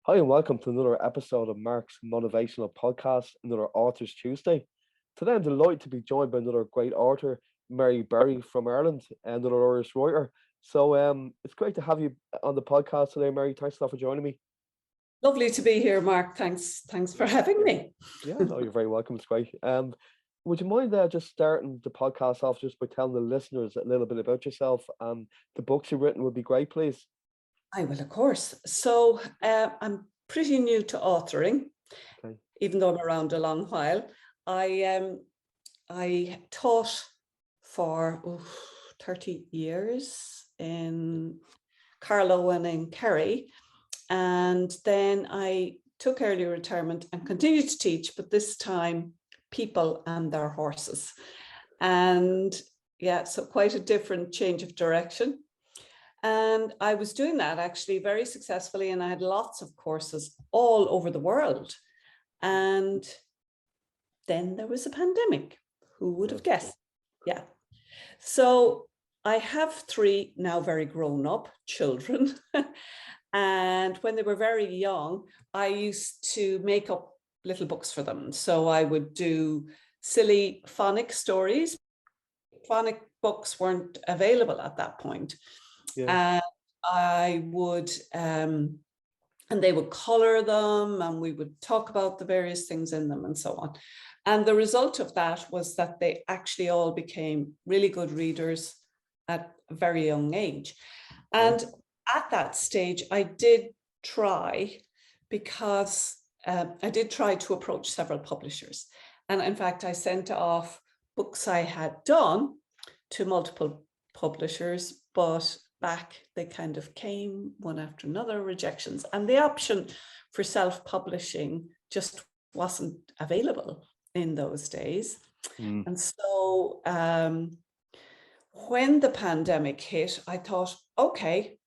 Hi, and welcome to another episode of Mark's Motivational Podcast, another Authors Tuesday. Today, I'm delighted to be joined by another great author, Mary Berry from Ireland, and another Irish writer. It's great to have you on the podcast today, Mary. Thanks a lot for joining me. Lovely to be here, Mark. Thanks for having me. Yeah, no, you're very welcome. It's great. Would you mind just starting the podcast off just by telling the listeners a little bit about yourself and the books you've written would be great, please. I will, of course. So I'm pretty new to authoring, Okay. even though I'm around a long while. I taught for 30 years in Carlow and in Kerry. And then I took early retirement and continued to teach, but this time people and their horses. And yeah, so quite a different change of direction. And I was doing that actually very successfully, and I had lots of courses all over the world. And then there was a pandemic. Who would have guessed? Yeah. So I have three now very grown up children. And when they were very young, I used to make up little books for them. So I would do silly phonic stories. Phonic books weren't available at that point. Yeah. And I would, and they would color them, and we would talk about the various things in them and so on. And the result of that was that they actually all became really good readers at a very young age. And at that stage, I did try, because I did try to approach several publishers. And in fact, I sent off books I had done to multiple publishers, but back they kind of came one after another, rejections. And the option for self-publishing just wasn't available in those days. And so when the pandemic hit, I thought, okay,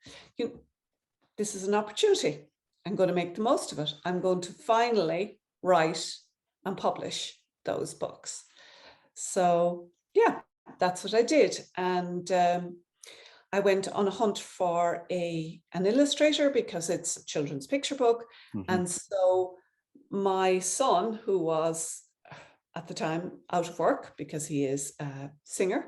this is an opportunity. I'm going to make the most of it. I'm going to finally write and publish those books. So yeah, that's what I did. And I went on a hunt for an illustrator, because it's a children's picture book. And so my son, who was at the time out of work because he is a singer,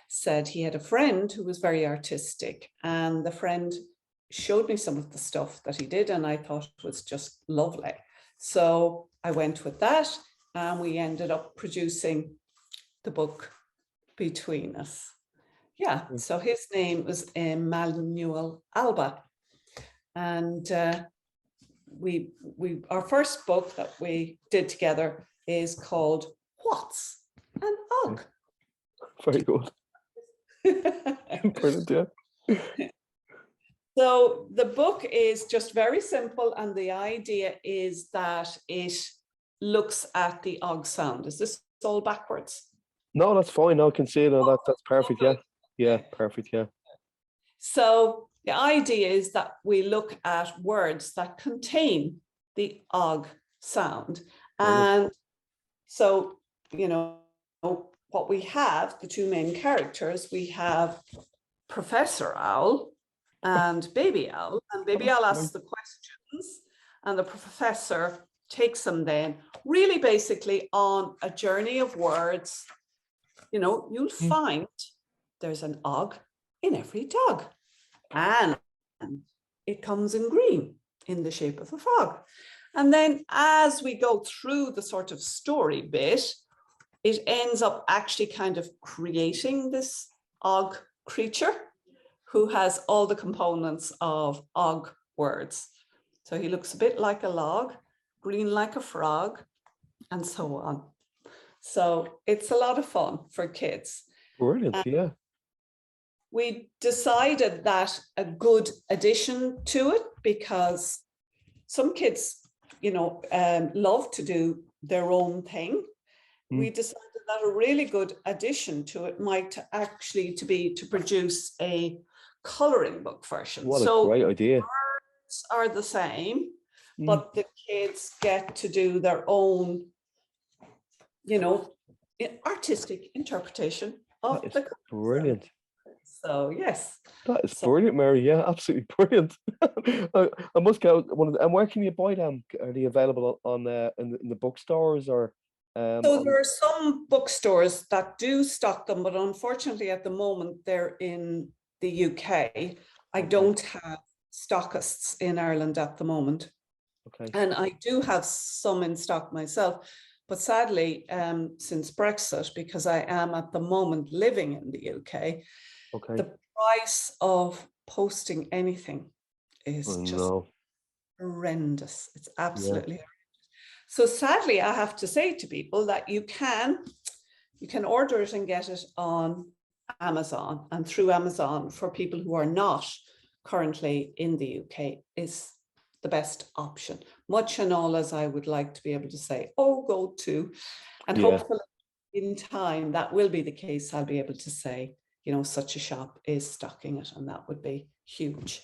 said he had a friend who was very artistic, and the friend showed me some of the stuff that he did, and I thought it was just lovely. So I went with that, and we ended up producing the book between us. Yeah, so his name was Emmanuel Alba, and our first book that we did together is called What's an Ugg? Very good. Brilliant, yeah. So the book is just very simple, and the idea is that it looks at the Ugg sound. Is this all backwards? No, that's fine. No, I can see it. No, that's perfect. Yeah. Yeah, perfect. Yeah. So the idea is that we look at words that contain the Ugg sound. And so, what we have, the two main characters, we have Professor Owl and Baby Owl. And Baby Owl asks the questions, and the professor takes them then really basically on a journey of words. You'll find there's an Ugg in every dog, and it comes in green in the shape of a frog. And then as we go through the sort of story bit, it ends up actually kind of creating this Ugg creature who has all the components of Ugg words. So he looks a bit like a log, green like a frog, and so on. So it's a lot of fun for kids. Brilliant, yeah. We decided that a good addition to it, because some kids, love to do their own thing. We decided that a really good addition to it might actually to produce a coloring book version. What a great idea. Words are the same, but the kids get to do their own, artistic interpretation of the colors. Brilliant. So yes. That is So, brilliant, Mary. Yeah, absolutely brilliant. I must get one of them. And where can you buy them? Are they available on in the bookstores or so on? there are some bookstores that do stock them, but unfortunately at the moment they're in the UK. I Okay, don't have stockists in Ireland at the moment. okay, And I do have some in stock myself, but sadly, since Brexit, because I am at the moment living in the UK, okay. the price of posting anything Oh is just no. horrendous. It's Yeah. absolutely. So sadly, I have to say to people that you can order it and get it on Amazon, and through Amazon for people who are not currently in the UK is the best option. Much and all as I would like to be able to say, oh, go to, and Yeah. hopefully in time that will be the case. I'll be able to say, such a shop is stocking it, and that would be huge.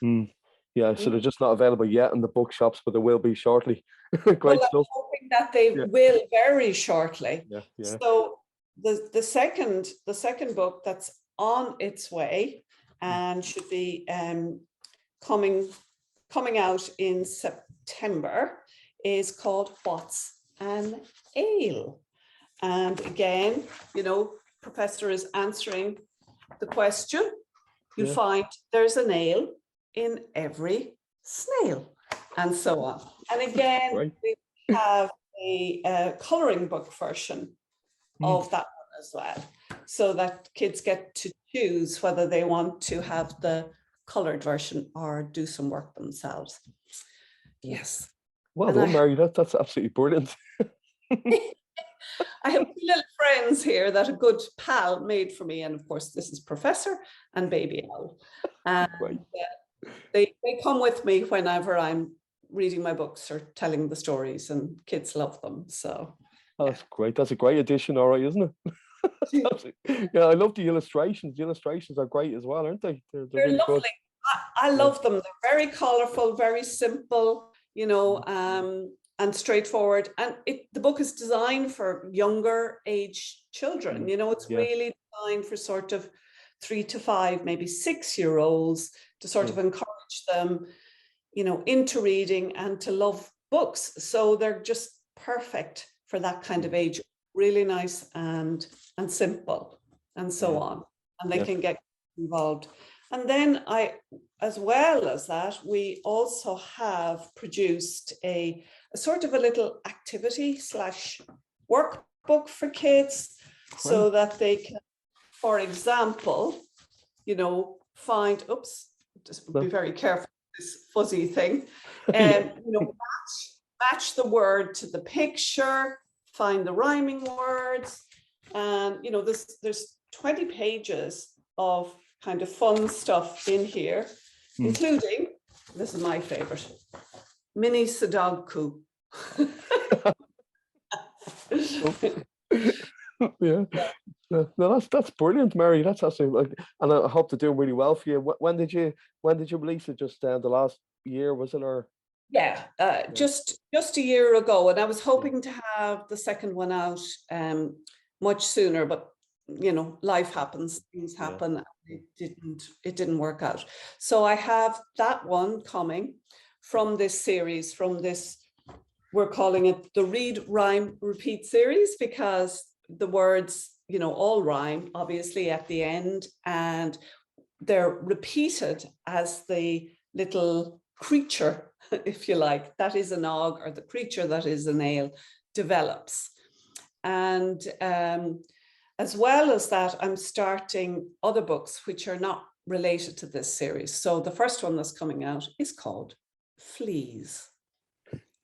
Mm. Yeah. So they're Mm. just not available yet in the bookshops, but they will be shortly. Well, Great I'm stuff. hoping that they Yeah. will very shortly. Yeah. Yeah. So the second book that's on its way and should be coming out in September is called What's an Ale? And again, Professor is answering the question. You Yeah. find there's an ale in every snail, and so on. And again, Right. we have a coloring book version Mm. of that one as well, so that kids get to choose whether they want to have the colored version or do some work themselves. Yeah. Yes. Well And done, Mary. That's absolutely brilliant. I have two little friends here that a good pal made for me. And of course, this is Professor and Baby Owl. And Right. they come with me whenever I'm reading my books or telling the stories, and kids love them. So Oh, that's great. That's a great addition, all right, isn't it? yeah. Yeah, I love the illustrations. The illustrations are great as well, aren't they? They're They're really good. lovely. I Yeah. love them. They're very colorful, very simple, and straightforward. And the book is designed for younger age children. It's Yeah. really designed for sort of 3 to 5, maybe 6-year-olds, to sort Yeah. of encourage them, into reading and to love books. So they're just perfect for that kind of age. Really nice and simple, and so Yeah. on. And they Yeah. can get involved. And then as well as that, we also have produced a sort of a little activity / workbook for kids, Great. so that they can, for example, find, just be No. very careful with this fuzzy thing, Yeah. match the word to the picture, find the rhyming words, and there's 20 pages of kind of fun stuff in here, including, this is my favorite, mini Sudoku. Yeah. Yeah. No, that's brilliant, Mary. That's absolutely and I hope they're doing really well for you. When did you release it? Just the last year, was it, or? Yeah, Yeah. just a year ago, and I was Yeah. hoping to have the second one out much sooner, but life happens, things Yeah. happen. It didn't work out. So I have that one coming from this series, we're calling it the Read, Rhyme, Repeat series, because the words, all rhyme, obviously, at the end, and they're repeated as the little creature, if you like, that is an og, or the creature that is an ale, develops. And as well as that, I'm starting other books which are not related to this series. So the first one that's coming out is called Fleas.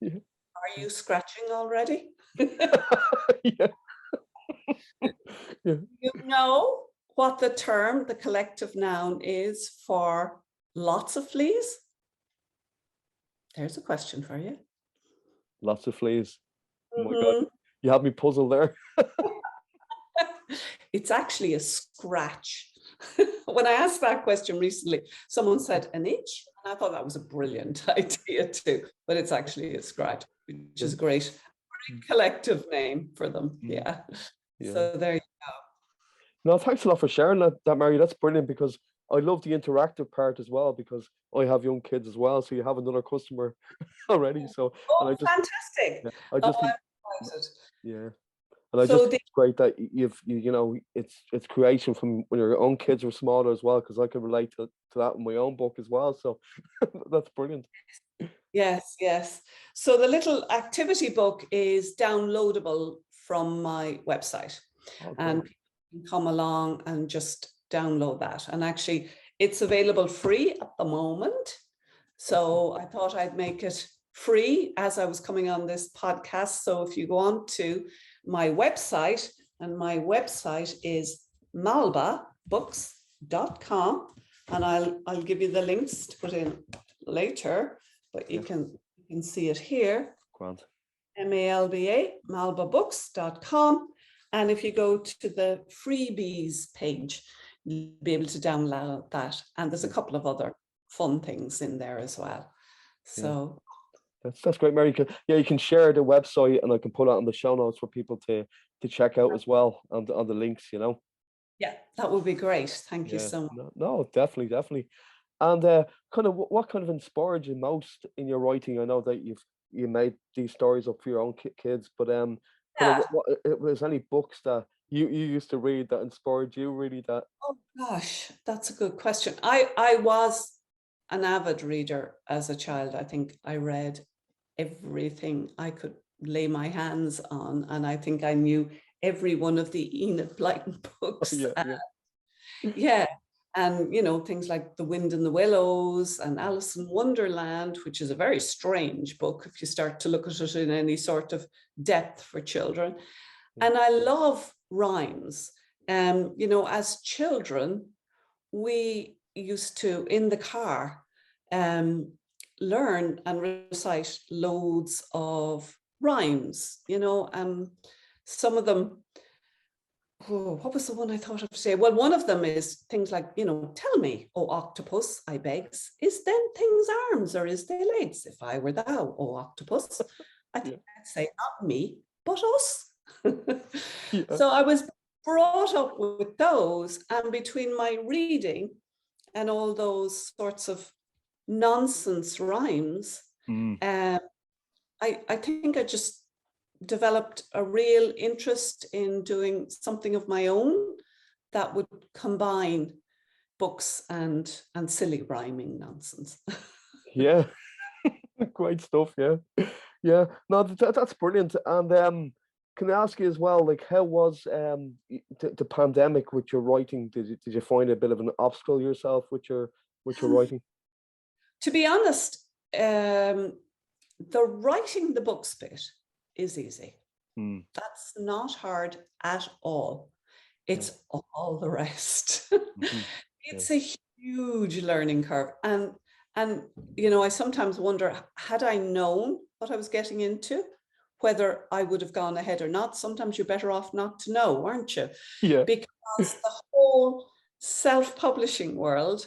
Yeah. Are you scratching already? Yeah. Yeah. You know what the collective noun is for lots of fleas? There's a question for you. Lots of fleas. Oh my God, Mhm. you have me puzzled there. It's actually a scratch. When I asked that question recently, someone said an itch, and I thought that was a brilliant idea too, but it's actually a scratch, which is great. Very collective name for them. Yeah. Yeah. So there you No, thanks a lot for sharing that, Mary. That's brilliant because I love the interactive part as well because I have young kids as well. So you have another customer already. So, and Oh, I just, fantastic. yeah, I Oh, just think, I'm excited. yeah, and I just So think it's great that you know, it's creation from when your own kids were smaller as well because I can relate to that in my own book as well. So that's brilliant. yes, yes. So the little activity book is downloadable from my website, Oh, and great. people can come along and just download that. And actually, it's available free at the moment. Excellent. So I thought I'd make it free as I was coming on this podcast. So if you go on to my website, and my website is malbabooks.com, and I'll give you the links to put in later, but Yeah, you can see it here. grand. MALBA, malbabooks.com. And if you go to the freebies page, you'll be able to download that. And there's a Yeah, couple of other fun things in there as well. yeah. So That's great, Mary. Yeah, you can share the website, and I can put it on the show notes for people to check out as well on the links. You know. yeah, that would be great. Thank you Yeah. so much. No, no, definitely, definitely. And kind of what kind of inspired you most in your writing? I know that you made these stories up for your own kids, but kind of Yeah. what was any books that you used to read that inspired you really? That Oh gosh, that's a good question. I was an avid reader as a child. I think I read everything I could lay my hands on, and I think I knew every one of the Enid Blyton books. yeah, yeah, Yeah, and things like The Wind in the Willows and Alice in Wonderland, which is a very strange book if you start to look at it in any sort of depth for children. yeah, And I love rhymes. As children, we used to, in the car, um, learn and recite loads of rhymes, some of them. Oh, what was the one I thought of today? Well, one of them is things like, tell me, O octopus, I begs, is then things arms or is they legs? If I were thou, O octopus, I yeah, think I'd say not me, but us. yeah, So I was brought up with those, and between my reading and all those sorts of nonsense rhymes, mm, um, I think I just developed a real interest in doing something of my own that would combine books and silly rhyming nonsense. yeah. Great stuff. Yeah, yeah. No, that's brilliant. And can I ask you as well, like, how was the pandemic with your writing? Did you find a bit of an obstacle yourself with your writing? To be honest, the writing the books bit is easy. Mm, That's not hard at all. yeah. It's all the rest. Hmm. Yeah. It's a huge learning curve. And I sometimes wonder, had I known what I was getting into, whether I would have gone ahead or not. Sometimes you're better off not to know, aren't you? Yeah. Because the whole self-publishing world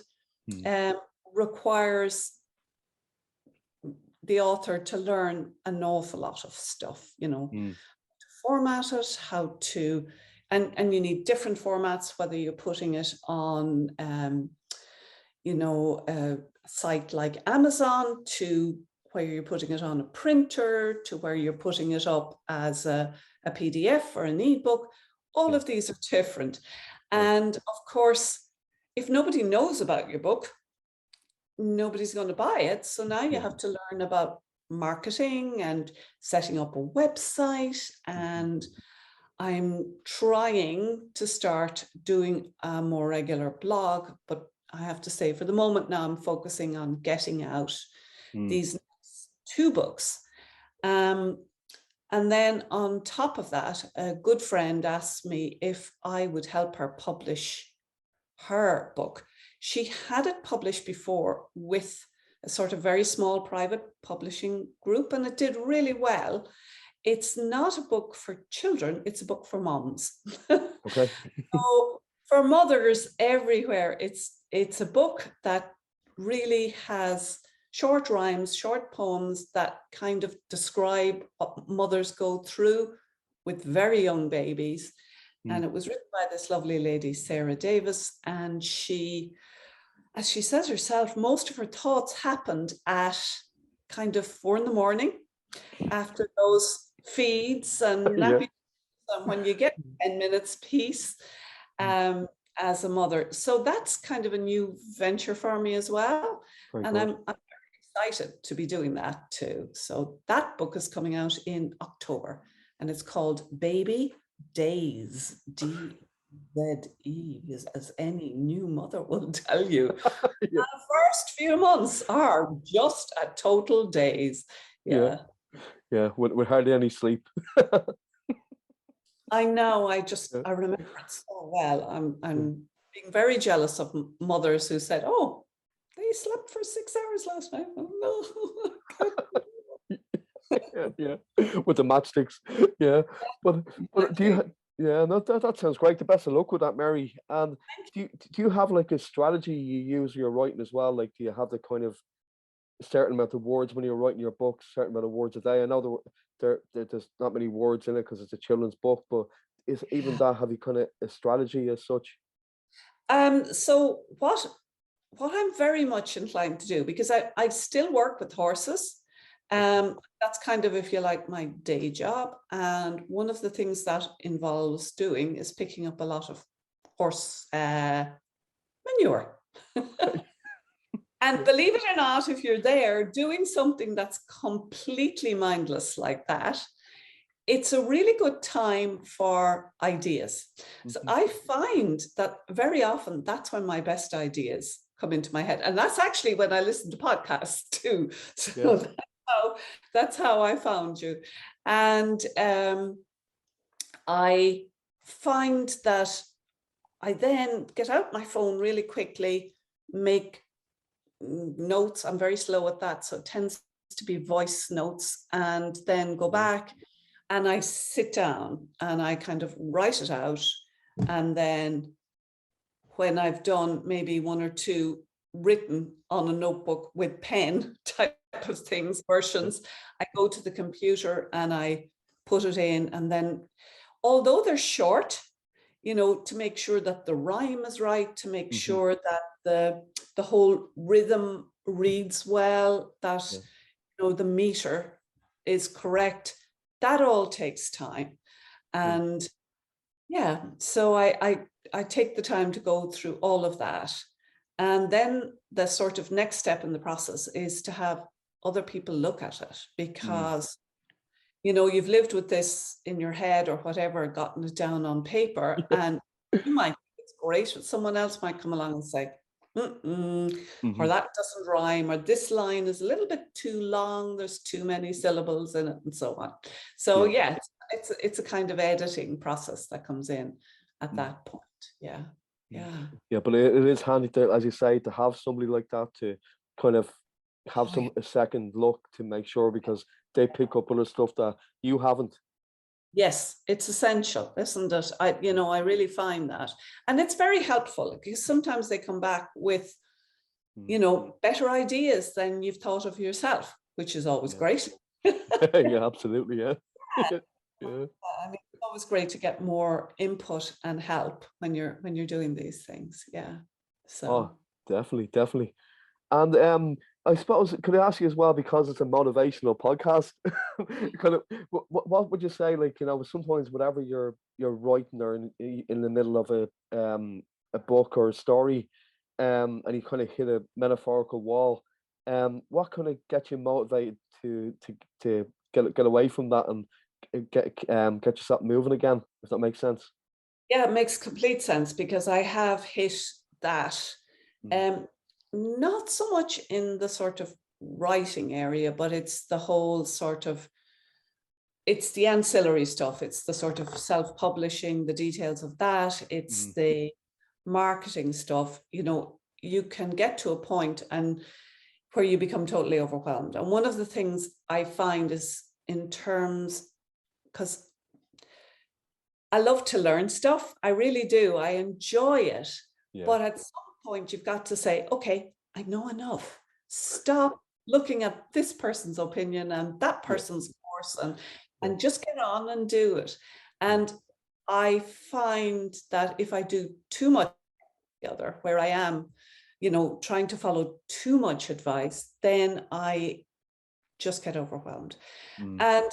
Mm, um, requires the author to learn an awful lot of stuff, mm, format it, how to, and you need different formats, whether you're putting it on, a site like Amazon, to where you're putting it on a printer, to where you're putting it up as a PDF or an ebook. All yeah. of these are different. Yeah. And of course, if nobody knows about your book, nobody's going to buy it. So now you Yeah. have to learn about marketing and setting up a website. Mhm. And I'm trying to start doing a more regular blog, but I have to say for the moment now I'm focusing on getting out Mm, these next two books. And then on top of that, a good friend asked me if I would help her publish her book. She had it published before with a sort of very small private publishing group, and it did really well. It's not a book for children, it's a book for moms. okay. So for mothers everywhere, it's a book that really has short rhymes, short poems that kind of describe what mothers go through with very young babies. And it was written by this lovely lady, Sarah Davis. And she, as she says herself, most of her thoughts happened at kind of 4 a.m. after those feeds and Yeah. nappies, and when you get 10 minutes peace as a mother. So that's kind of a new venture for me as well. Very And good. I'm very excited to be doing that too. So that book is coming out in October, and it's called Baby Days, DZE, as any new mother will tell you. Yeah. The first few months are just a total days. Yeah. With hardly any sleep. I know. I Yeah. remember it so well. I'm being very jealous of mothers who said, "Oh, they slept for 6 hours last night." Oh, no. Yeah. With the matchsticks. Yeah. But do you? Yeah. No, that sounds great. The best of luck with that, Mary. And do you have like a strategy you use when you're writing as well? Like, do you have the kind of certain amount of words when you're writing your book, certain amount of words a day? I know there's not many words in it because it's a children's book, but is even that, have you kind of a strategy as such? So what I'm very much inclined to do, because I still work with horses. That's kind of, if you like, my day job. And one of the things that involves doing is picking up a lot of horse manure. And believe it or not, if you're there doing something that's completely mindless like that, it's a really good time for ideas. So I find that very often that's when my best ideas come into my head. And that's actually when I listen to podcasts too. So that's how I found you. And I find that I then get out my phone really quickly, make notes. I'm very slow at that, so it tends to be voice notes, and then go back and I sit down and I kind of write it out. And then when I've done maybe 1 or 2 written on a notebook with pen type of things, versions, I go to the computer and I put it in. And then, although they're short, to make sure that the rhyme is right, to make sure that the whole rhythm reads well, that the meter is correct, that all takes time. And so I take the time to go through all of that. And then the sort of next step in the process is to have other people look at it, because you've lived with this in your head or whatever, gotten it down on paper, and you might think it's great, but someone else might come along and say, or that doesn't rhyme, or this line is a little bit too long, there's too many syllables in it, and so on. So it's a kind of editing process that comes in at that point. But it is handy to, as you say, to have somebody like that to kind of have a second look to make sure, because they pick up other stuff that you haven't. Yes, it's essential, isn't it? I really find that. And it's very helpful, because sometimes they come back with, better ideas than you've thought of yourself, which is always great. Yeah, absolutely. Yeah. I mean, it's always great to get more input and help when you're doing these things. Yeah. So definitely. And I suppose, could I ask you as well, because it's a motivational podcast, kind of, what would you say, like, sometimes whatever you're writing, or in the middle of a book or a story, and you kind of hit a metaphorical wall, what kind of gets you motivated to get away from that and get yourself moving again, if that makes sense? Yeah, it makes complete sense, because I have hit that. Not so much in the sort of writing area, but it's the whole sort of, it's the ancillary stuff. It's the sort of self-publishing, the details of that. It's the marketing stuff. You can get to a point and where you become totally overwhelmed. And one of the things I find is, in terms, because I love to learn stuff. I really do. I enjoy it. But at some point, you've got to say, okay, I know enough. Stop looking at this person's opinion and that person's course, and just get on and do it. And I find that if I do too much together, where I am, trying to follow too much advice, then I just get overwhelmed. Mm. And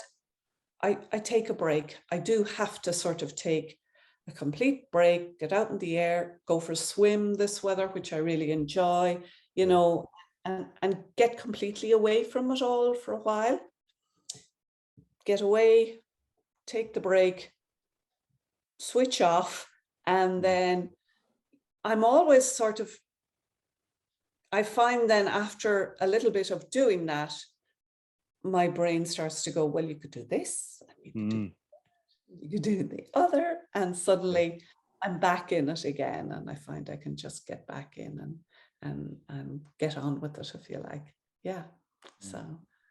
I take a break. I do have to sort of take a complete break, get out in the air, go for a swim this weather, which I really enjoy, and get completely away from it all for a while. Get away, take the break, switch off, and then I'm always sort of, I find then after a little bit of doing that, my brain starts to go, well, you could do this, and you could do the other, and suddenly I'm back in it again, and I find I can just get back in and get on with it, if you like. Yeah. So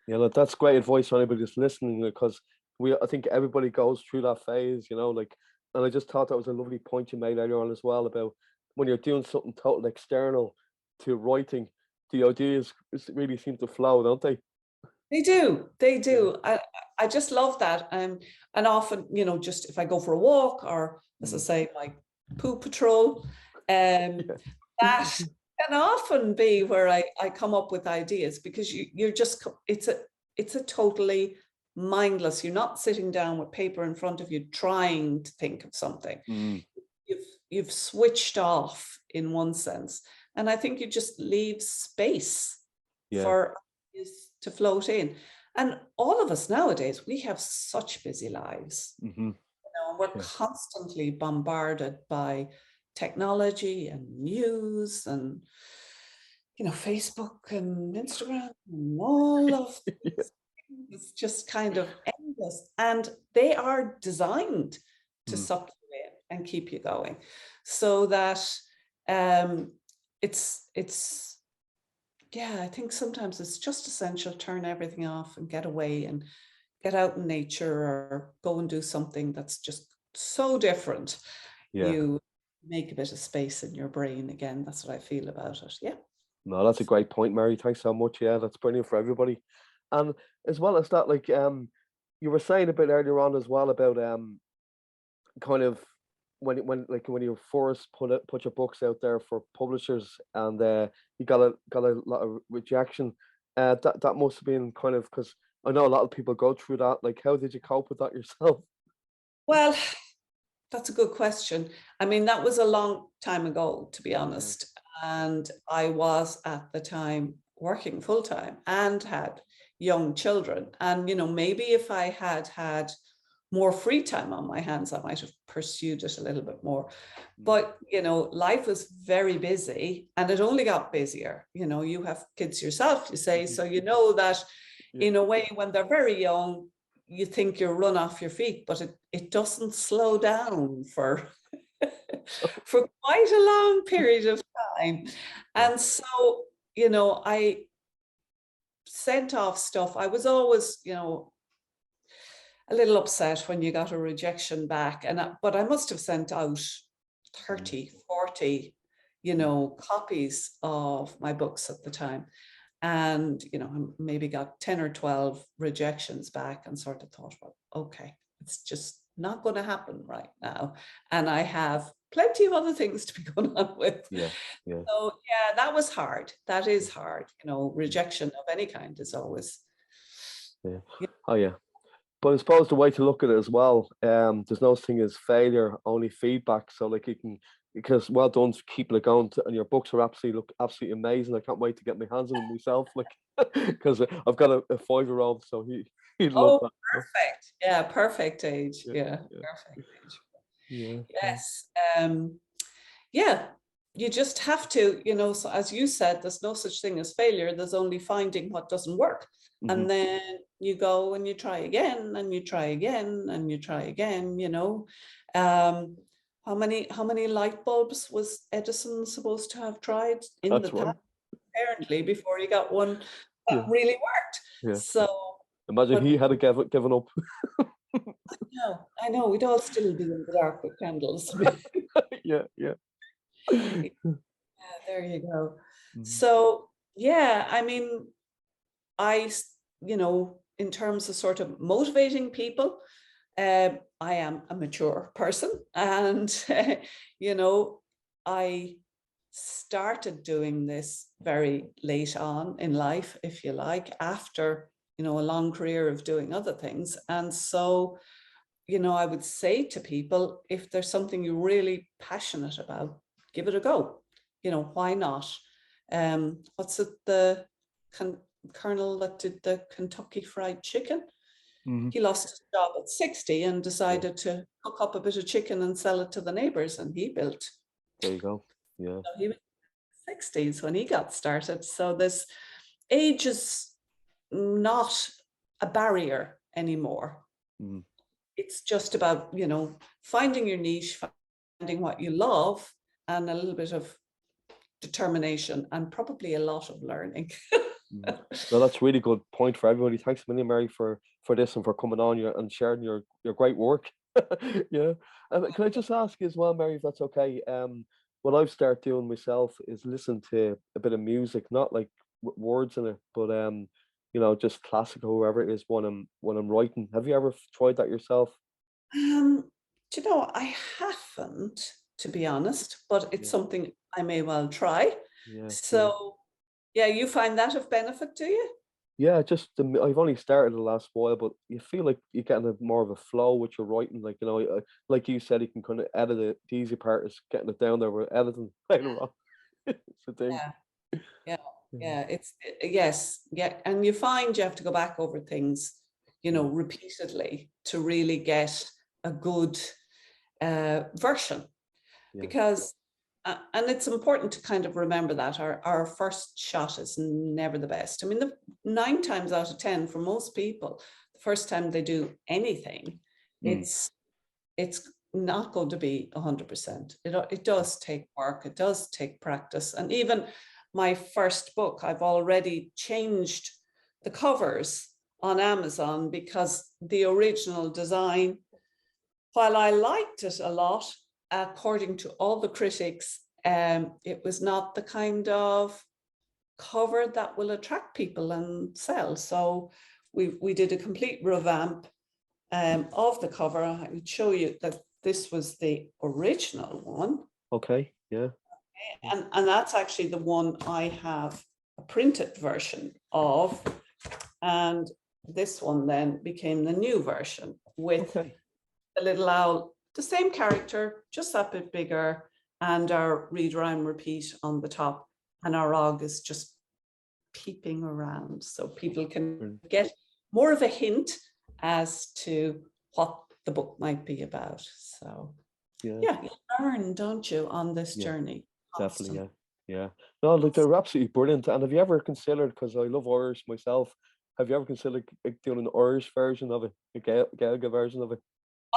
yeah, look, that's great advice for anybody that's listening, because I think everybody goes through that phase, like, and I just thought that was a lovely point you made earlier on as well, about when you're doing something totally external to writing, the ideas really seem to flow, don't they? they do. I just love that. And often, just if I go for a walk, or as I say, my poo patrol, that can often be where I come up with ideas, because you're just, it's a totally mindless, you're not sitting down with paper in front of you trying to think of something. You've switched off in one sense, and I think you just leave space for ideas to float in. And all of us nowadays, we have such busy lives. We're constantly bombarded by technology and news and Facebook and Instagram and all of this. It's just kind of endless, and they are designed to suck you in and keep you going, so that it's I think sometimes it's just essential to turn everything off and get away and get out in nature, or go and do something that's just so different. You make a bit of space in your brain again. That's what I feel about it. Yeah. No, that's a great point, Mary. Thanks so much. Yeah, that's brilliant for everybody. And as well as that, like you were saying a bit earlier on as well about kind of when you first put your books out there for publishers, and you got a lot of rejection. That must have been kind of, because I know a lot of people go through that. Like, how did you cope with that yourself? Well, that's a good question. I mean, that was a long time ago, to be honest. And I was at the time working full time and had young children. And, maybe if I had more free time on my hands, I might have pursued it a little bit more. But, life was very busy, and it only got busier. You have kids yourself, you say, so that in a way, when they're very young, you think you'll run off your feet, but it doesn't slow down for for quite a long period of time. And so, I sent off stuff. I was always, a little upset when you got a rejection back, but I must have sent out 30, 40, copies of my books at the time. And, maybe got 10 or 12 rejections back, and sort of thought, well, okay, it's just not going to happen right now. And I have plenty of other things to be going on with. Yeah. So, that was hard. That is hard. Rejection of any kind is always. Yeah. Oh, yeah. But I suppose the way to look at it as well, there's no thing as failure, only feedback. So like, you can, because well done to keep it going, and your books are absolutely amazing. I can't wait to get my hands on them myself, like, because I've got a 5-year-old, so he'd love that. Perfect. Yeah, perfect age. Yeah, perfect age. Yeah. Yes. You just have to, so as you said, there's no such thing as failure. There's only finding what doesn't work. And then you go and you try again, and you try again, and you try again, How many light bulbs was Edison supposed to have tried in That's the past, one. apparently, before he got one that really worked? Yeah. So imagine he had given up. I know, we'd all still be in the dark with candles. Yeah. There you go. So I mean, in terms of sort of motivating people, I am a mature person, and you know, I started doing this very late on in life, if you like, after, you know, a long career of doing other things. And so, you know, I would say to people, if there's something you're really passionate about, give it a go. You know, why not? What's it, the colonel that did the Kentucky Fried Chicken? Mhm. He lost his job at 60 and Yeah, decided to cook up a bit of chicken and sell it to the neighbors, and he built. there you go. Yeah. So he was 60s when he got started. So this age is not a barrier anymore. Mhm. It's just about, you know, finding your niche, finding what you love, and a little bit of determination, and probably a lot of learning. Mhm. No, that's a really good point for everybody. Thanks a million, Mary, for this and for coming on and sharing your great work. Yeah. Can I just ask you as well, Mary, if that's okay? What I've started doing myself is listen to a bit of music, not like words in it, but you know, just classical, whoever it is, when I'm writing. Have you ever tried that yourself? Do you know, I haven't, to be honest, but it's Yeah, something I may well try. yeah, yeah. So, yeah, you find that of benefit to you? Yeah, just I've only started the last while, but you feel like you're getting more of a flow with your writing. Like, you know, like you said, you can kind of edit it. The easy part is getting it down there with editing later on. It's the thing. Yeah, yeah, Yeah. yeah. Yes, yeah. And you find you have to go back over things, you know, Mm, repeatedly to really get a good version. yeah. Because and it's important to kind of remember that our first shot is never the best. I mean, the 9 times out of 10 for most people, the first time they do anything, Mm, it's not going to be 100%. It does take work, it does take practice. And even my first book, I've already changed the covers on Amazon because the original design, while I liked it a lot, according to all the critics, it was not the kind of cover that will attract people and sell. So we did a complete revamp of the cover. I would show you that this was the original one. okay. Yeah. Yeah. And that's actually the one I have a printed version of. And this one then became the new version with Okay. the little owl, the same character, just that bit bigger, and our read, rhyme, repeat on the top. And our og is just peeping around so people can Brilliant. get more of a hint as to what the book might be about. So Yeah. yeah, you learn, don't you, on this Yeah. journey Definitely. constantly. Yeah. Yeah. No, look, they're absolutely brilliant. And have you ever considered? Because I love Irish myself. Have you ever considered like, doing an Irish version of it, a Gaelic version of it?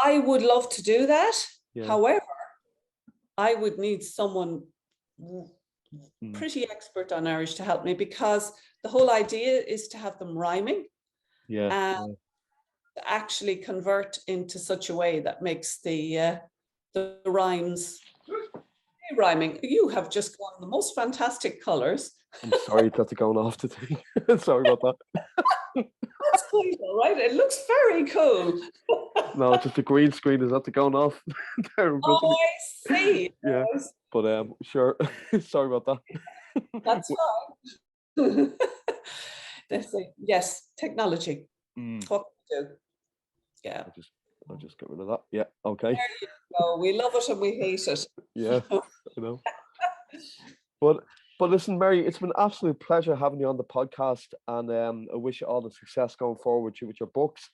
I would love to do that. Yeah. However, I would need someone Mm, pretty expert on Irish to help me, because the whole idea is to have them rhyming yeah. and Yeah. actually convert into such a way that makes the rhymes rhyming. You have just gone the most fantastic colors. I'm sorry that's going off the thing. Sorry about that. That's quite all right. It looks very cool. No, just the green screen is after going off there in front of Oh, me. I see. Yeah, Yes, but sure. Sorry about that. that's fine. Yes, technology. Mm, What we do. Yeah. I'll just I'll just get rid of that. Yeah, okay. So we love it and we hate it. Yeah, I know. But listen, Mary, it's been an absolute pleasure having you on the podcast, and I wish you all the success going forward with your books.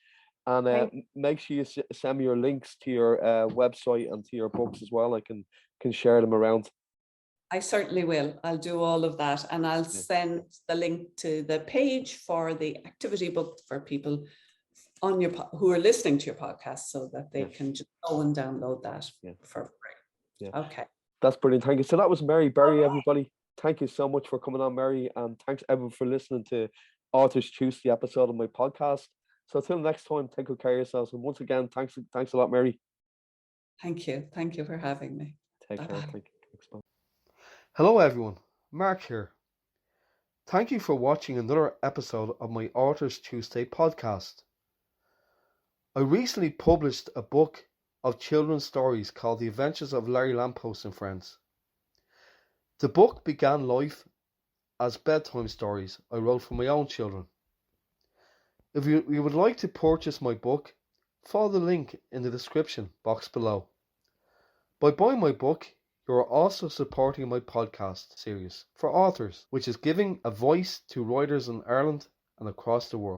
And Thank make sure you send me your links to your website and to your books as well. I can share them around. I certainly will. I'll do all of that, and I'll Yeah, send the link to the page for the activity book for people on your who are listening to your podcast, so that they yeah, can just go and download that yeah, for free. yeah. Okay. That's brilliant. Thank you. So that was Mary Berry, everybody. Thank you so much for coming on, Mary, and thanks everyone for listening to Authors Tuesday episode of my podcast. So until next time, take good care of yourselves. And once again, thanks a lot, Mary. Thank you. Thank you for having me. Take care. Bye-bye. Thank you. Thanks, bye. Hello, everyone. Mark here. Thank you for watching another episode of my Authors Tuesday podcast. I recently published a book of children's stories called The Adventures of Larry Lamppost and Friends. The book began life as bedtime stories I wrote for my own children. If you would like to purchase my book, follow the link in the description box below. By buying my book, you are also supporting my podcast series for authors, which is giving a voice to writers in Ireland and across the world.